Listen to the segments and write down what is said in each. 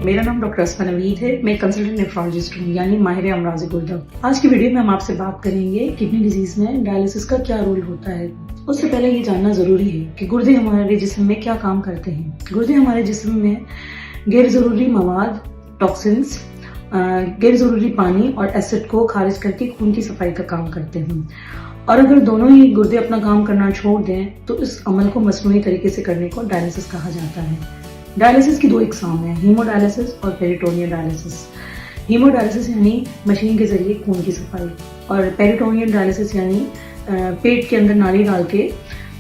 मेरा नाम डॉक्टर असमा नवीद है। मैं कंसल्टेंट नेफ्रोलॉजिस्ट हूँ, यानी माहिर अमराज गुर्दा। आज की वीडियो में हम आपसे बात करेंगे किडनी डिजीज में डायलिसिस का क्या रोल होता है। उससे पहले ये जानना जरूरी है कि गुर्दे हमारे जिस्म में क्या काम करते हैं। गुर्दे हमारे जिस्म में गैर जरूरी मवाद, टॉक्सिन्स, गैर जरूरी पानी और एसिड को खारिज करके खून की सफाई का काम करते हैं। और अगर दोनों ही गुर्दे अपना काम करना छोड़ दें तो इस अमल को मसनूई तरीके से करने को डायलिसिस कहा जाता है। डायलिसिस की दो इकसाम हैं, हीमोडायलिसिस और पेरिटोनियल डायलिसिस। हीमोडायलिसिस यानी मशीन के जरिए खून की सफाई, और पेरिटोनियल डायलिसिस यानी पेट के अंदर नाली डाल के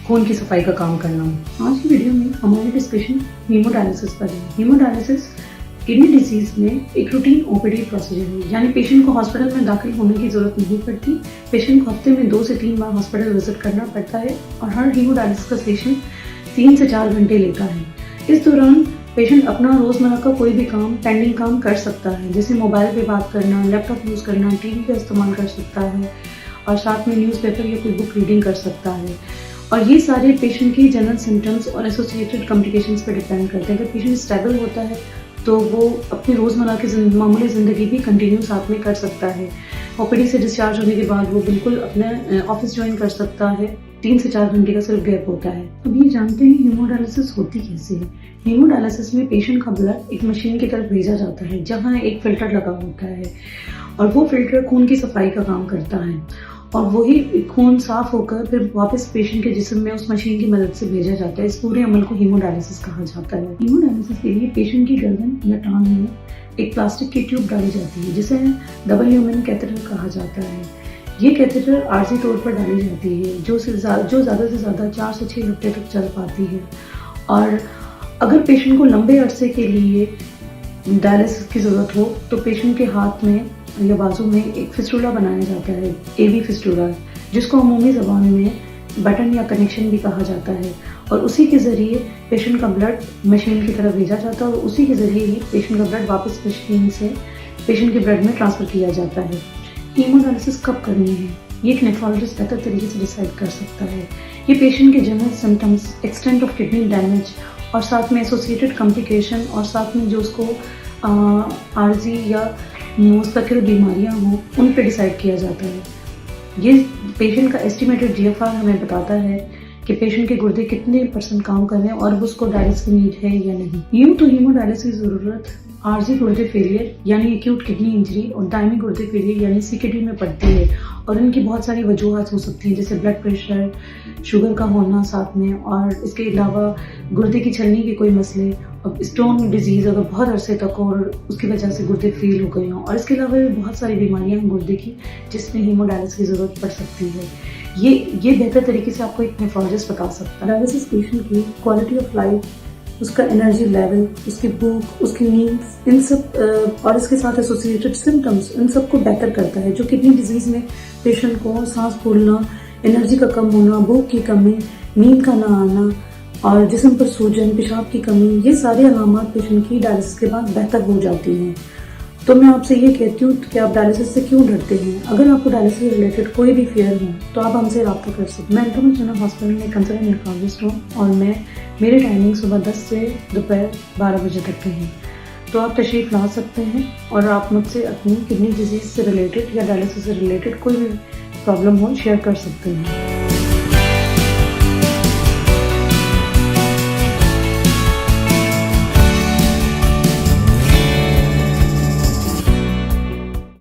खून की सफाई का काम करना। आज की वीडियो में हमारी डिस्कशन हीमोडायलिसिस पर है। हीमोडायलिसिस किडनी डिजीज में एक रूटीन ओपीडी प्रोसीजर है, यानी पेशेंट को हॉस्पिटल में दाखिल होने की जरूरत नहीं पड़ती। पेशेंट को हफ्ते में 2 से 3 बार हॉस्पिटल विजिट करना पड़ता है और हर हीमोडायलिसिस का सेशन 3 से 4 घंटे लेता है। इस दौरान पेशेंट अपना रोजमर्रा का कोई भी काम, पेंडिंग काम कर सकता है, जैसे मोबाइल पे बात करना, लैपटॉप यूज करना, टीवी का इस्तेमाल कर सकता है और साथ में न्यूज़पेपर या कोई बुक रीडिंग कर सकता है। और ये सारे पेशेंट की जनरल सिम्टम्स और एसोसिएटेड कॉम्प्लिकेशंस पर डिपेंड करते हैं। अगर पेशेंट स्टेबल होता है तो वो अपनी रोजमर्रा की मामूली जिंदगी भी कंटिन्यू साथ में कर सकता है। ओपीडी से डिस्चार्ज होने के बाद वो बिल्कुल अपने ऑफिस ज्वाइन कर सकता है। 3 से 4 घंटे का सिर्फ गैप होता है। अब ये जानते हैं हीमोडायलिसिस होती कैसे है। हीमोडायलिसिस में पेशेंट का ब्लड एक मशीन की तरफ भेजा जाता है, जहाँ एक फिल्टर लगा होता है और वो फिल्टर खून की सफाई का काम करता है और वही खून साफ होकर फिर वापस पेशेंट के जिस्म में उस मशीन की मदद से भेजा जाता है। इस पूरे अमल को हीमोडायलिसिस कहा जाता है। हीमोडायलिसिस के लिए पेशेंट की गर्दन या टांग में एक प्लास्टिक की ट्यूब डाली जाती है, जिसे डबल ल्यूमेन कैथेटर कहा जाता है। ये कैथेटर आर्जी तौर पर डाली जाती है, जो ज़्यादा से ज़्यादा 4 से 6 घंटे तक चल पाती है। और अगर पेशेंट को लंबे अरसे के लिए डायलिसिस की ज़रूरत हो तो पेशेंट के हाथ में या बाजू में एक फिस्टूला बनाया जाता है, एवी फिस्टूला, जिसको अमूमी ज़बान में बटन या कनेक्शन भी कहा जाता है। और उसी के ज़रिए पेशेंट का ब्लड मशीन की तरफ भेजा जाता है और उसी के ज़रिए ही पेशेंट का ब्लड वापस मशीन से पेशेंट के ब्लड में ट्रांसफ़र किया जाता है। हीमोडायलिसिस कब करनी है, ये एक नेफ्रोलॉजिस्ट बेहतर तरीके से डिसाइड कर सकता है। ये पेशेंट के general symptoms, extent of kidney damage और साथ में एसोसिएटेड कॉम्प्लिकेशन और साथ में जो उसको आर्जी या मुस्तकिल बीमारियां हों, उन पर डिसाइड किया जाता है। ये पेशेंट का एस्टिमेटेड जीएफआर हमें बताता है कि पेशेंट के गुर्दे कितने % काम कर रहे हैं और उसको डायलिसिस की नीड है या नहीं। यूं तो हीमोडायलिसिस की ज़रूरत आर्जी गुर्दे फेलियर यानी एक्यूट किडनी इंजरी और दायमी गुर्दे फेलियर यानी सीकेडी में पड़ती है और इनकी बहुत सारी वजूहत हो सकती हैं, जैसे ब्लड प्रेशर, शुगर का होना साथ में, और इसके अलावा गुर्दे की छलनी के कोई मसले, और स्टोन डिजीज़ अगर बहुत अरसे तक और उसकी वजह से गुर्दे फेल हो गए हों, और इसके अलावा भी बहुत सारी बीमारियां हैं गुर्दे की जिसमें हीमोडायलिसिस की ज़रूरत पड़ सकती है। ये बेहतर तरीके से आपको एक नेफ्रोलॉजिस्ट बता सकता है। डायलिसिस पेशेंट की क्वालिटी ऑफ लाइफ, उसका एनर्जी लेवल, उसकी भूख, उसकी नींद, इन सब और इसके साथ एसोसिएटेड सिम्टम्स, इन सब को बेहतर करता है। जो किडनी डिजीज़ में पेशेंट को सांस फूलना, एनर्जी का कम होना, भूख की कमी, नींद का ना आना और जिस्म पर सूजन, पेशाब की कमी, ये सारे अलामात पेशेंट की डायलिसिस के बाद बेहतर हो जाती हैं। तो मैं आपसे ये कहती हूँ कि आप डायलिसिस से क्यों डरते हैं। अगर आपको डायलिसिस से रिलेटेड कोई भी फेयर हो तो आप हमसे रब्ता कर सकते हैं। मैं इंटरनेशनल हॉस्पिटल में कंसल्टेंट नेफ्रोलॉजिस्ट हूँ और मेरी टाइमिंग सुबह 10 से दोपहर 12 बजे तक के हैं। तो आप तशरीफ़ ला सकते हैं और आप मुझसे अपनी किडनी डिजीज़ से रिलेटेड या डायलिसिस से रिलेटेड कोई भी प्रॉब्लम हो शेयर कर सकते हैं।